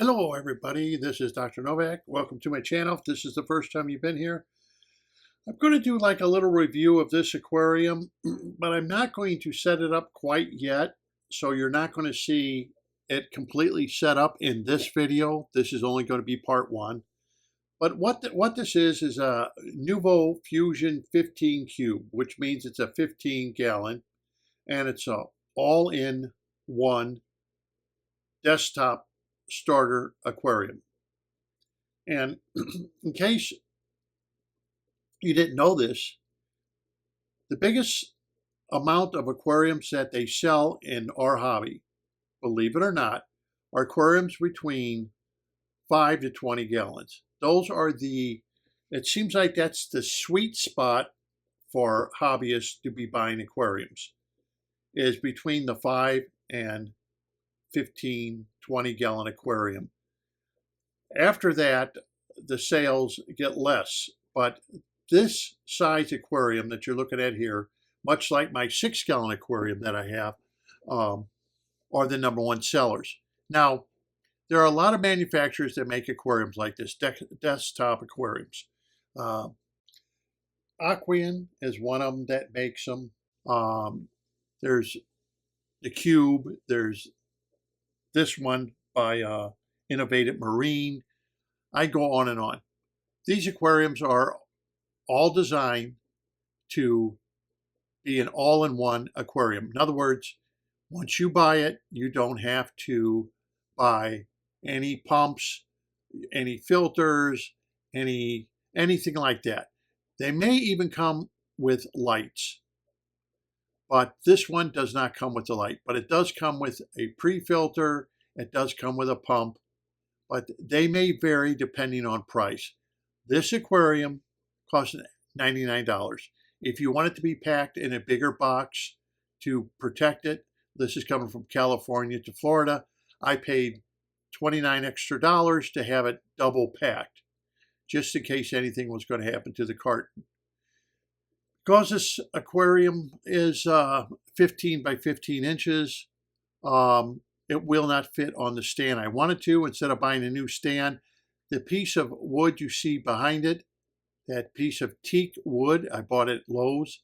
Hello everybody, this is Dr. Novak. Welcome to my channel. If this is the first time you've been here, I'm going to do like a little review of this aquarium, but I'm not going to set it up quite yet. So you're not going to see it completely set up in this video. This is only going to be part one. But what this is a Nuvo Fusion 15 cube, which means it's a 15 gallon and it's a all-in-one desktop starter aquarium. And in case you didn't know this, the biggest amount of aquariums that they sell in our hobby, believe it or not, are aquariums between 5 to 20 gallons. Those are it seems like that's the sweet spot for hobbyists to be buying aquariums, is between the 5 and 15, 20 gallon aquarium. After that, the sales get less, but this size aquarium that you're looking at here, much like my 6 gallon aquarium that I have, are the #1 sellers. Now, there are a lot of manufacturers that make aquariums like this, desktop aquariums. Aquarium is one of them that makes them. There's the Cube, there's this one by Innovative Marine. I go on and on. These aquariums are all designed to be an all-in-one aquarium. In other words, once you buy it, you don't have to buy any pumps, any filters, anything like that. They may even come with lights, but this one does not come with the light, but it does come with a pre-filter. It does come with a pump, but they may vary depending on price. This aquarium costs $99. If you want it to be packed in a bigger box to protect it, this is coming from California to Florida, I paid $29 extra to have it double packed, just in case anything was going to happen to the carton. Because this aquarium is 15 by 15 inches, it will not fit on the stand I wanted to. Instead of buying a new stand, the piece of wood you see behind it, that piece of teak wood, I bought it at Lowe's.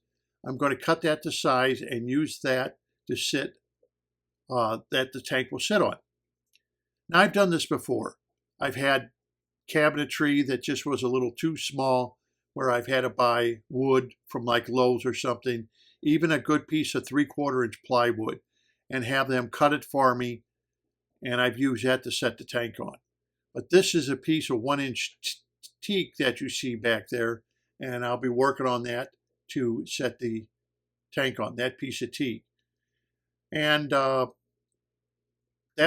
I'm going to cut that to size and use that to sit, that the tank will sit on. Now, I've done this before. I've had cabinetry that just was a little too small, where I've had to buy wood from like Lowe's or something, even a good piece of 3/4 inch plywood, and have them cut it for me, and I've used that to set the tank on. But this is a piece of 1-inch teak that you see back there, and I'll be working on that to set the tank on, that piece of teak. And that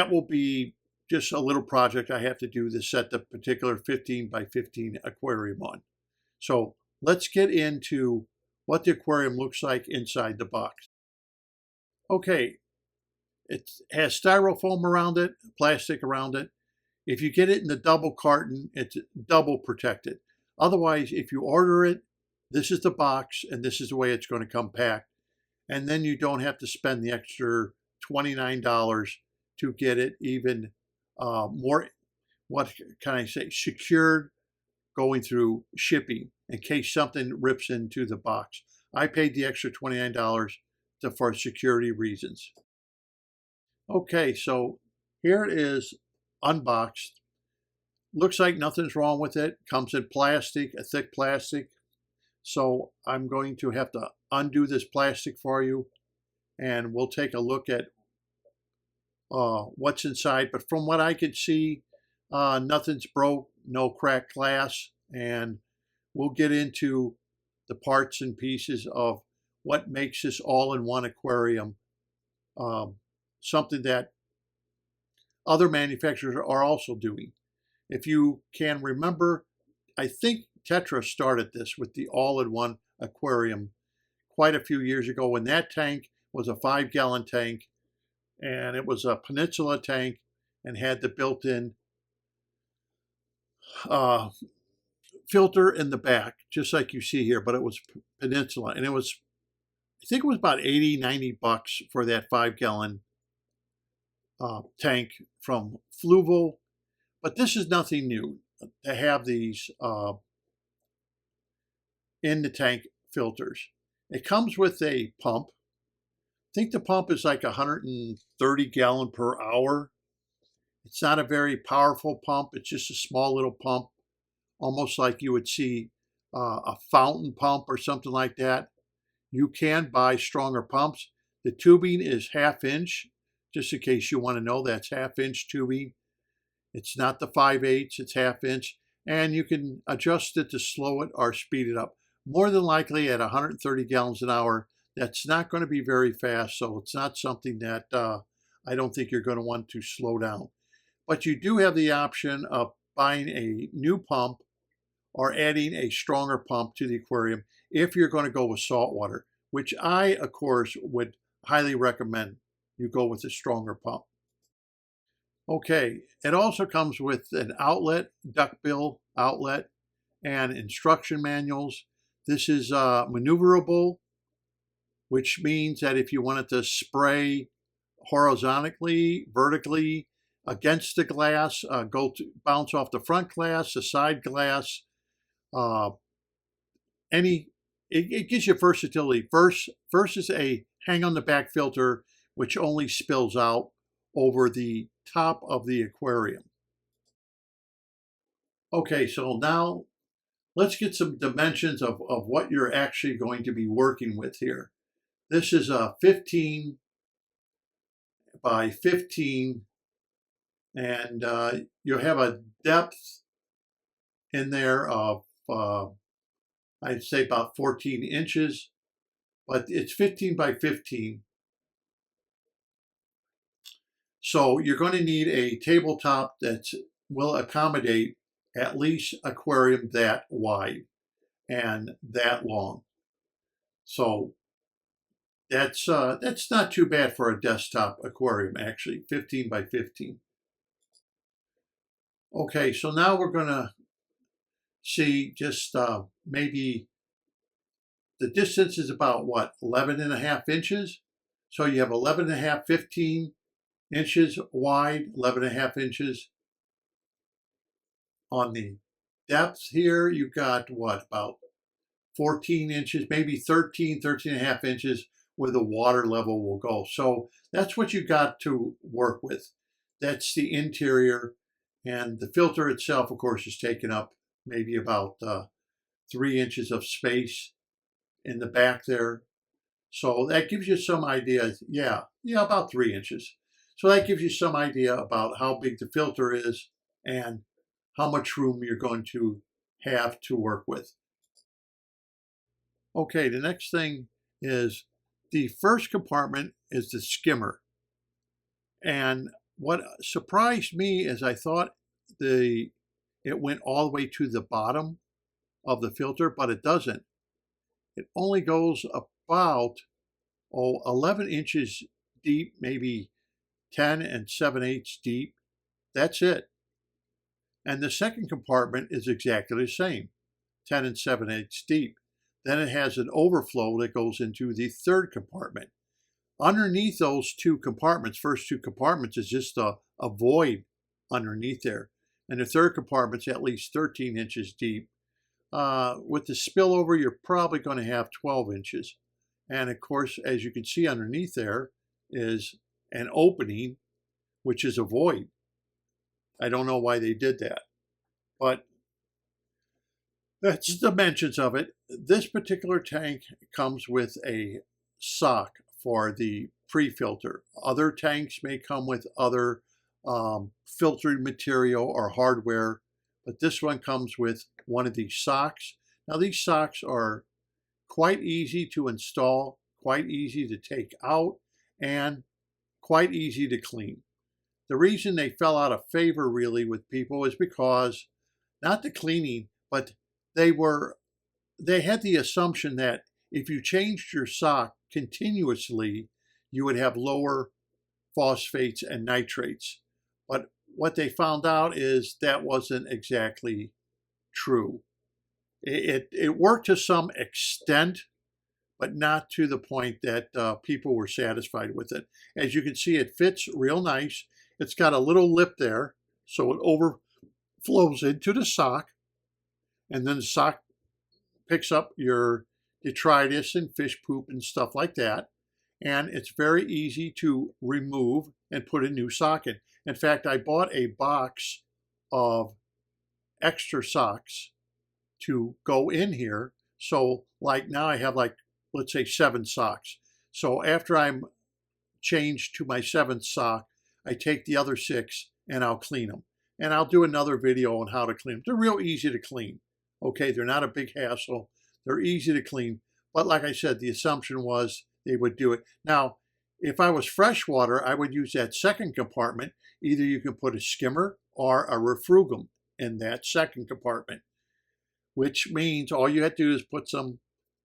will be just a little project I have to do to set the particular 15 by 15 aquarium on. So let's get into what the aquarium looks like inside the box. Okay, it has styrofoam around it, plastic around it. If you get it in the double carton, it's double protected. Otherwise, if you order it, this is the box and this is the way it's going to come packed. And then you don't have to spend the extra $29 to get it even more, what can I say, secured, going through shipping in case something rips into the box. I paid the extra $29 for security reasons. Okay, so here it is unboxed. Looks like nothing's wrong with it. Comes in plastic, a thick plastic. So I'm going to have to undo this plastic for you, and we'll take a look at what's inside. But from what I could see, nothing's broke, no cracked glass, and we'll get into the parts and pieces of what makes this all-in-one aquarium something that other manufacturers are also doing. If you can remember, I think Tetra started this with the all-in-one aquarium quite a few years ago, when that tank was a 5-gallon tank, and it was a Peninsula tank and had the built-in filter in the back, just like you see here, but it was Peninsula, and it was, I think it was about 80, 90 bucks for that 5-gallon tank from Nuvo. But this is nothing new to have these in the tank filters. It comes with a pump. I think the pump is like 130 gallon per hour. It's not a very powerful pump. It's just a small little pump, almost like you would see a fountain pump or something like that. You can buy stronger pumps. The tubing is 1/2 inch, just in case you want to know. That's 1/2 inch tubing. It's not the 5/8, it's 1/2 inch, and you can adjust it to slow it or speed it up. More than likely at 130 gallons an hour, that's not going to be very fast, so it's not something that I don't think you're going to want to slow down. But you do have the option of buying a new pump or adding a stronger pump to the aquarium if you're going to go with saltwater, which I, of course, would highly recommend you go with a stronger pump. Okay, it also comes with an outlet, duckbill outlet, and instruction manuals. This is maneuverable, which means that if you wanted to spray horizontally, vertically, against the glass, bounce off the front glass, the side glass, it gives you versatility. First is a hang on the back filter, which only spills out over the top of the aquarium. Okay, so now let's get some dimensions of what you're actually going to be working with here. This is a 15 by 15, and you have a depth in there of, I'd say about 14 inches, but it's 15 by 15. So you're going to need a tabletop that will accommodate at least aquarium that wide and that long. So that's not too bad for a desktop aquarium, actually, 15 by 15. Okay, so now we're going to see just maybe the distance is about what, 11.5 inches. So you have 11.5, 15 inches wide, 11.5 inches on the depth here. You've got what, about 14 inches, maybe 13.5 inches where the water level will go. So that's what you got to work with. That's the interior, and the filter itself, of course, is taking up maybe about 3 inches of space in the back there. So that gives you some idea. Yeah, about 3 inches. So that gives you some idea about how big the filter is and how much room you're going to have to work with. Okay, the next thing is the first compartment is the skimmer. And what surprised me is I thought it went all the way to the bottom of the filter, but it doesn't. It only goes about 11 inches deep, maybe 10 7/8 deep. That's it. And the second compartment is exactly the same, 10 7/8 deep. Then it has an overflow that goes into the third compartment. Underneath those two compartments, first two compartments, is just a void underneath there. And the third compartment's at least 13 inches deep. With the spillover, you're probably going to have 12 inches. And of course, as you can see underneath there is an opening, which is a void. I don't know why they did that, but that's the dimensions of it. This particular tank comes with a sock for the pre-filter. Other tanks may come with other filtering material or hardware, but this one comes with one of these socks. Now these socks are quite easy to install, quite easy to take out, and quite easy to clean. The reason they fell out of favor really with people is because, not the cleaning, but they had the assumption that if you changed your sock continuously, you would have lower phosphates and nitrates. But what they found out is that wasn't exactly true. It worked to some extent, but not to the point that people were satisfied with it. As you can see, it fits real nice. It's got a little lip there, so it flows into the sock, and then the sock picks up your detritus and fish poop and stuff like that. And it's very easy to remove and put a new sock in. In fact, I bought a box of extra socks to go in here. So like now I have like, let's say 7 socks. So after I'm changed to my 7th sock, I take the other 6 and I'll clean them. And I'll do another video on how to clean them. They're real easy to clean. Okay, they're not a big hassle. They're easy to clean. But like I said, the assumption was they would do it. Now, if I was freshwater, I would use that second compartment. Either you can put a skimmer or a refrugum in that second compartment, which means all you have to do is put some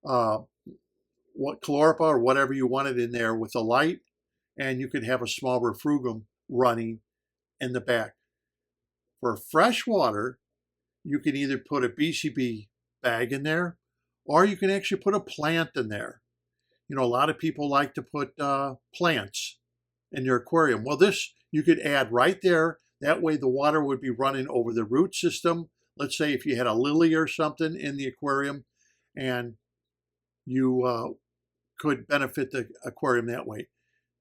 chlorpa or whatever you wanted in there with a light, and you can have a small refrugum running in the back. For freshwater, you can either put a BCB bag in there, or you can actually put a plant in there. You know, a lot of people like to put plants in your aquarium. Well, this you could add right there. That way the water would be running over the root system. Let's say if you had a lily or something in the aquarium, and you could benefit the aquarium that way.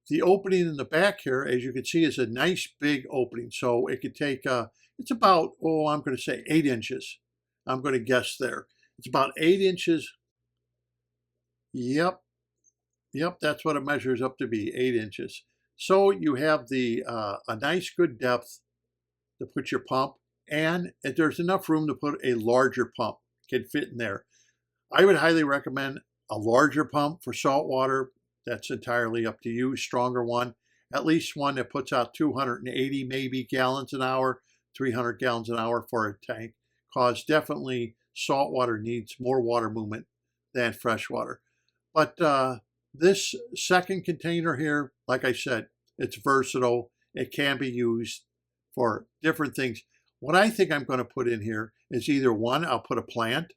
The opening in the back here, as you can see, is a nice big opening. So it could take, it's about, I'm going to say 8 inches. I'm going to guess there. It's about 8 inches. Yep, that's what it measures up to be, 8 inches. So you have the a nice good depth to put your pump, and there's enough room to put a larger pump. Can fit in there. I would highly recommend a larger pump for saltwater. That's entirely up to you. Stronger one, at least one that puts out 280 maybe gallons an hour, 300 gallons an hour for a tank. Cause definitely saltwater needs more water movement than freshwater. But this second container here, like I said, it's versatile. It can be used for different things. What I think I'm going to put in here is either one, I'll put a plant,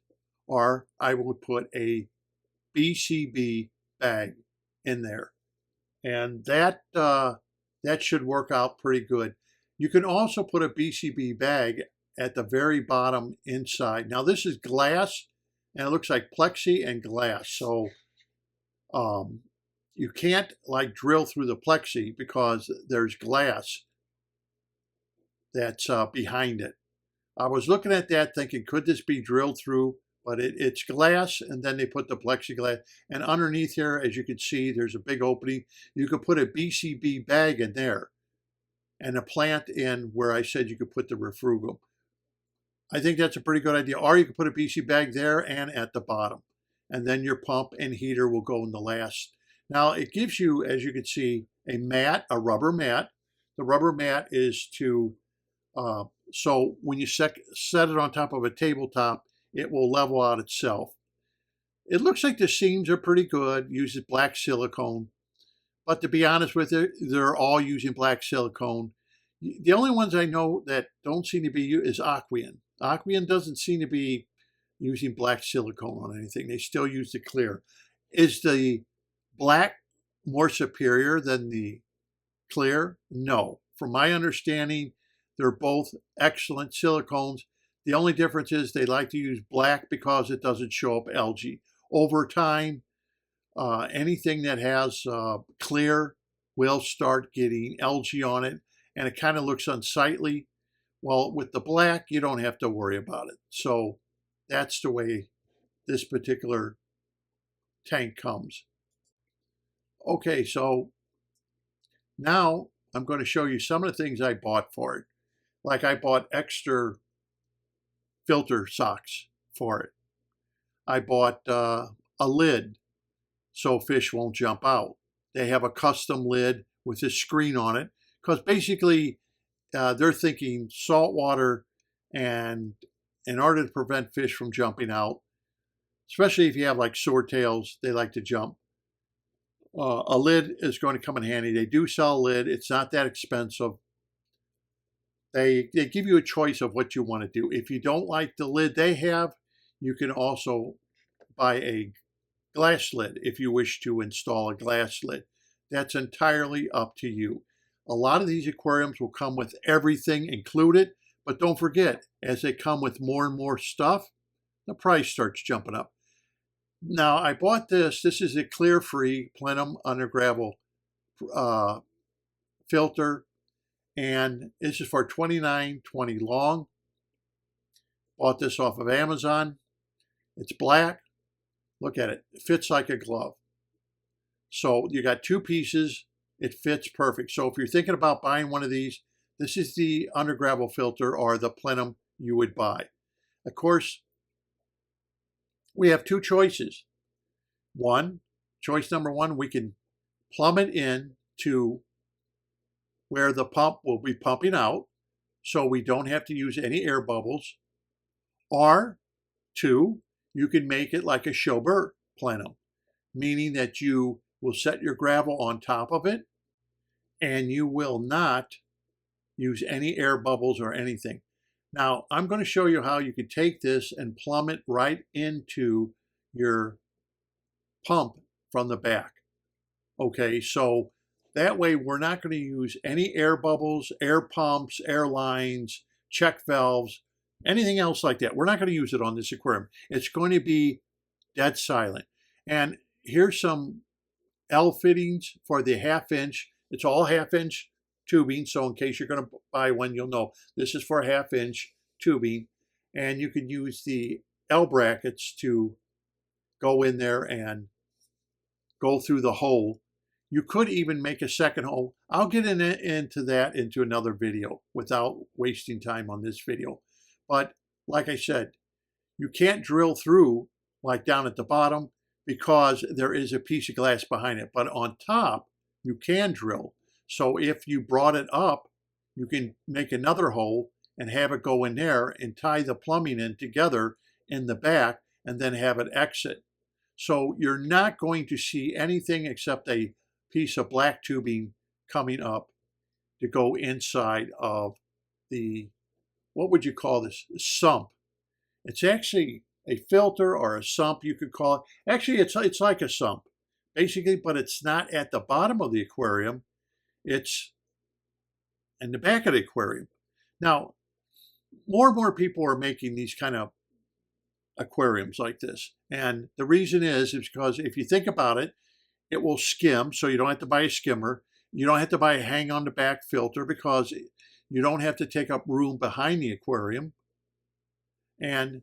or I will put a BCB bag in there. And that should work out pretty good. You can also put a BCB bag at the very bottom inside. Now this is glass, and it looks like plexi and glass. So you can't like drill through the plexi because there's glass that's behind it. I was looking at that thinking, could this be drilled through? But it's glass, and then they put the plexiglass. And underneath here, as you can see, there's a big opening. You could put a BCB bag in there and a plant in where I said you could put the refrugum. I think that's a pretty good idea. Or you could put a BCB bag there and at the bottom. And then your pump and heater will go in the last. Now, it gives you, as you can see, a mat, a rubber mat. The rubber mat is to, so when you set it on top of a tabletop, it will level out itself. It looks like the seams are pretty good, uses black silicone. But to be honest with you, they're all using black silicone. The only ones I know that don't seem to be used is Aquarium. Aquarium doesn't seem to be using black silicone on anything. They still use the clear. Is the black more superior than the clear? No. From my understanding, they're both excellent silicones. The only difference is they like to use black because it doesn't show up algae. Over time, anything that has clear will start getting algae on it, and it kind of looks unsightly. Well, with the black, you don't have to worry about it. So that's the way this particular tank comes. Okay, so now I'm going to show you some of the things I bought for it. Like I bought extra filter socks for it. I bought a lid so fish won't jump out. They have a custom lid with a screen on it because basically they're thinking saltwater, and in order to prevent fish from jumping out, especially if you have like swordtails, they like to jump. A lid is going to come in handy. They do sell a lid. It's not that expensive. They give you a choice of what you want to do. If you don't like the lid they have, you can also buy a glass lid if you wish to install a glass lid. That's entirely up to you. A lot of these aquariums will come with everything included, But don't forget, as they come with more and more stuff, the price starts jumping up. Now, I bought this. This is a clear-free Plenum under gravel filter, and this is for $29.20 long. Bought this off of Amazon. It's black. Look at it. It fits like a glove. So you got two pieces. It fits perfect. So if you're thinking about buying one of these, this is the under gravel filter or the Plenum you would buy. Of course, we have two choices. Choice number one, we can plumb it in to where the pump will be pumping out, so we don't have to use any air bubbles. Or two, you can make it like a Schober Plenum, meaning that you will set your gravel on top of it and you will not use any air bubbles or anything. Now, I'm going to show you how you can take this and plumb it right into your pump from the back. Okay, so that way we're not going to use any air bubbles, air pumps, air lines, check valves, anything else like that. We're not going to use it on this aquarium. It's going to be dead silent. And here's some L fittings for the 1/2 inch. It's all 1/2 inch tubing, so in case you're going to buy one, you'll know this is for 1/2 inch tubing. And you can use the L brackets to go in there and go through the hole. You could even make a second hole. I'll get into that into another video without wasting time on this video. But like I said, you can't drill through like down at the bottom because there is a piece of glass behind it. But on top, you can drill. So if you brought it up, you can make another hole and have it go in there and tie the plumbing in together in the back and then have it exit. So you're not going to see anything except a piece of black tubing coming up to go inside of the, what would you call this? Sump. It's actually a filter or a sump, you could call it. Actually, it's like a sump, basically, but it's not at the bottom of the aquarium. It's in the back of the aquarium. Now, more and more people are making these kind of aquariums like this. And the reason is because if you think about it, it will skim, so you don't have to buy a skimmer. You don't have to buy a hang on the back filter because you don't have to take up room behind the aquarium. And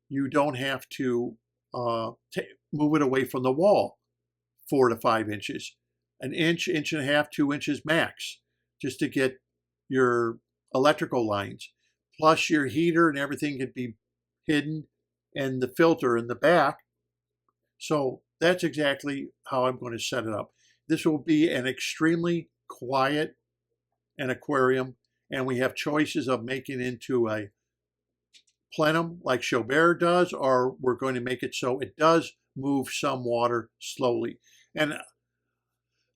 you don't have to move it away from the wall 4 to 5 inches. An inch, inch and a half, 2 inches max, just to get your electrical lines. Plus your heater and everything can be hidden and the filter in the back. So that's exactly how I'm going to set it up. This will be an extremely quiet aquarium, and we have choices of making it into a Plenum like Schober does, or we're going to make it so it does move some water slowly. And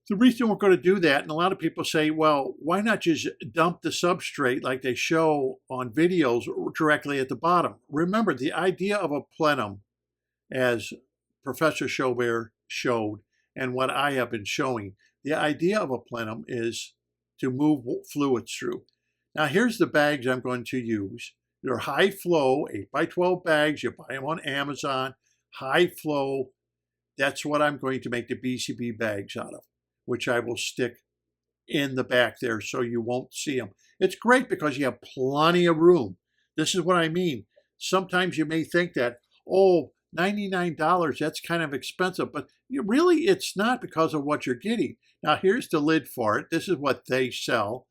the reason we're going to do that, and a lot of people say, well, why not just dump the substrate like they show on videos directly at the bottom? Remember, the idea of a Plenum, as Professor Schober showed, and what I have been showing, the idea of a Plenum is to move fluids through. Now, here's the bags I'm going to use. They're high flow, 8x12 bags. You buy them on Amazon. High flow. That's what I'm going to make the BCB bags out of, which I will stick in the back there so you won't see them. It's great because you have plenty of room. This is what I mean. Sometimes you may think that, oh, $99, that's kind of expensive, but really it's not because of what you're getting. Now here's the lid for it. This is what they sell.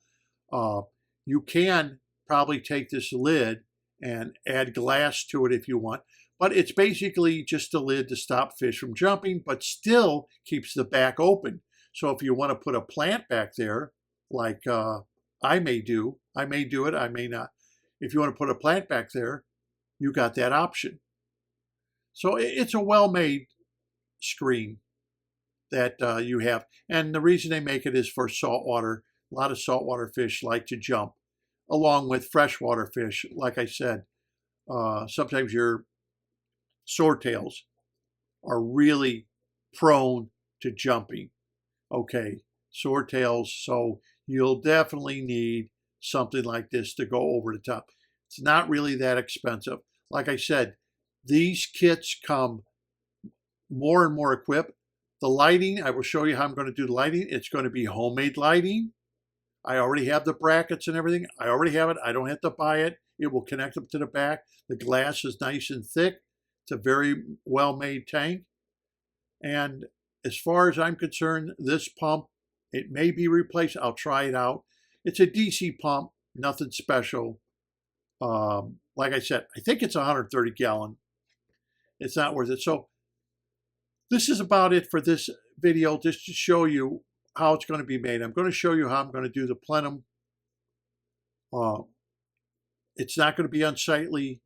You can probably take this lid and add glass to it if you want, but it's basically just a lid to stop fish from jumping, but still keeps the back open. So if you want to put a plant back there, like I may do it, I may not. If you want to put a plant back there, you got that option. So it's a well-made screen that you have. And the reason they make it is for saltwater. A lot of saltwater fish like to jump, along with freshwater fish. Like I said, sometimes your swordtails are really prone to jumping. Okay, swordtails, so you'll definitely need something like this to go over the top. It's not really that expensive. Like I said, these kits come more and more equipped. The lighting, I will show you how I'm going to do the lighting. It's going to be homemade lighting. I already have the brackets and everything. I already have it. I don't have to buy it. It will connect up to the back. The glass is nice and thick. It's a very well-made tank. And as far as I'm concerned, this pump, it may be replaced. I'll try it out. It's a DC pump, nothing special. Like I said, I think it's 130 gallon. It's not worth it. So this is about it for this video, just to show you how it's going to be made. I'm going to show you how I'm going to do the plenum. It's not going to be unsightly.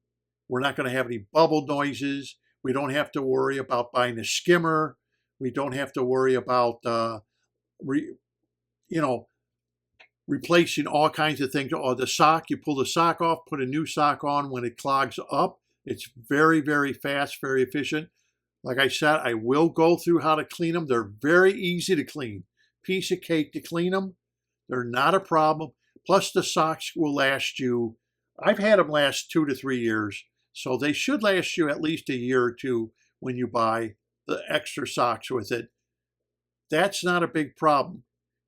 We're not going to have any bubble noises. We don't have to worry about buying a skimmer. We don't have to worry about, replacing all kinds of things. Or the sock, you pull the sock off, put a new sock on when it clogs up. It's very, very fast, very efficient. Like I said, I will go through how to clean them. They're very easy to clean. Piece of cake to clean them. They're not a problem. Plus the socks will last you, I've had them last 2 to 3 years. So they should last you at least a year or two when you buy the extra socks with it. That's not a big problem.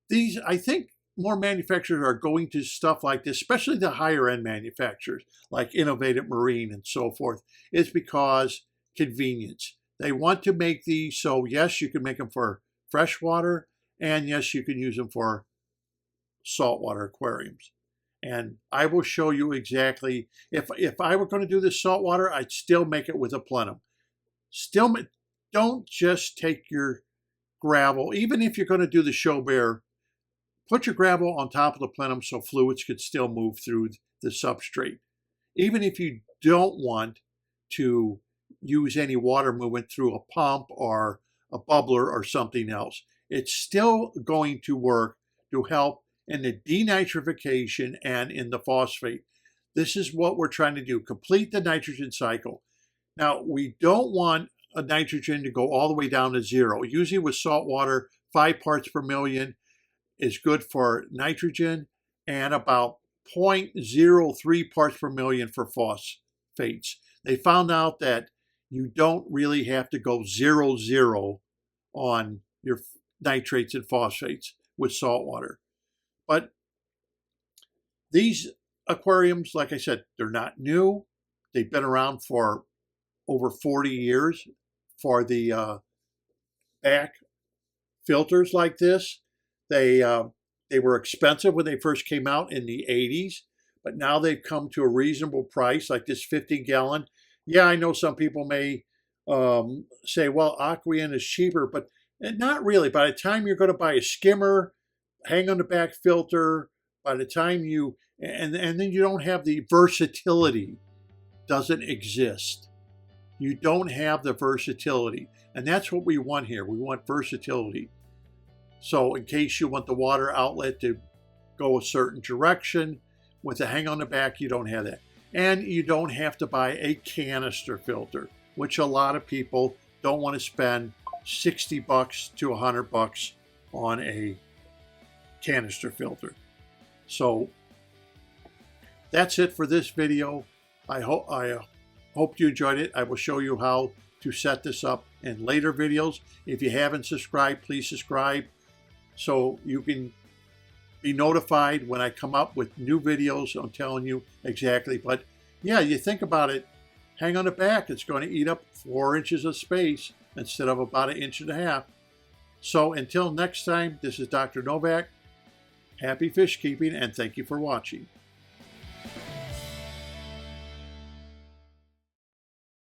These, I think more manufacturers are going to stuff like this, especially the higher end manufacturers like Innovative Marine and so forth, is because convenience. They want to make these so yes, you can make them for freshwater, and yes, you can use them for saltwater aquariums. And I will show you exactly, if I were going to do this saltwater, I'd still make it with a plenum. Still, don't just take your gravel, even if you're going to do the show bear, put your gravel on top of the plenum so fluids could still move through the substrate. Even if you don't want to use any water movement through a pump or a bubbler or something else, it's still going to work to help in the denitrification and in the phosphate. This is what we're trying to do, complete the nitrogen cycle. Now, we don't want a nitrogen to go all the way down to 0. Usually with salt water, 5 parts per million is good for nitrogen and about 0.03 parts per million for phosphates. They found out that you don't really have to go 0-0 on your nitrates and phosphates with salt water. But these aquariums, like I said, they're not new. They've been around for over 40 years for the back filters like this. They were expensive when they first came out in the 80s, but now they've come to a reasonable price, like this 50-gallon. Yeah, I know some people may say, well, Aquarium is cheaper, but not really. By the time you're going to buy a skimmer, hang on the back filter, by the time you, and then you don't have the versatility, doesn't exist. You don't have the versatility. And that's what we want here. We want versatility. So in case you want the water outlet to go a certain direction, with the hang on the back, you don't have that. And you don't have to buy a canister filter, which a lot of people don't want to spend $60 to $100 on a canister filter. So that's it for this video. I hope you enjoyed it. I will show you how to set this up in later videos. If you haven't subscribed, please subscribe so you can be notified when I come up with new videos. I'm telling you exactly. But yeah, you think about it, hang on the back, it's going to eat up 4 inches of space instead of about 1.5 inches. So until next time, this is Dr. Novak. Happy fish keeping, and thank you for watching.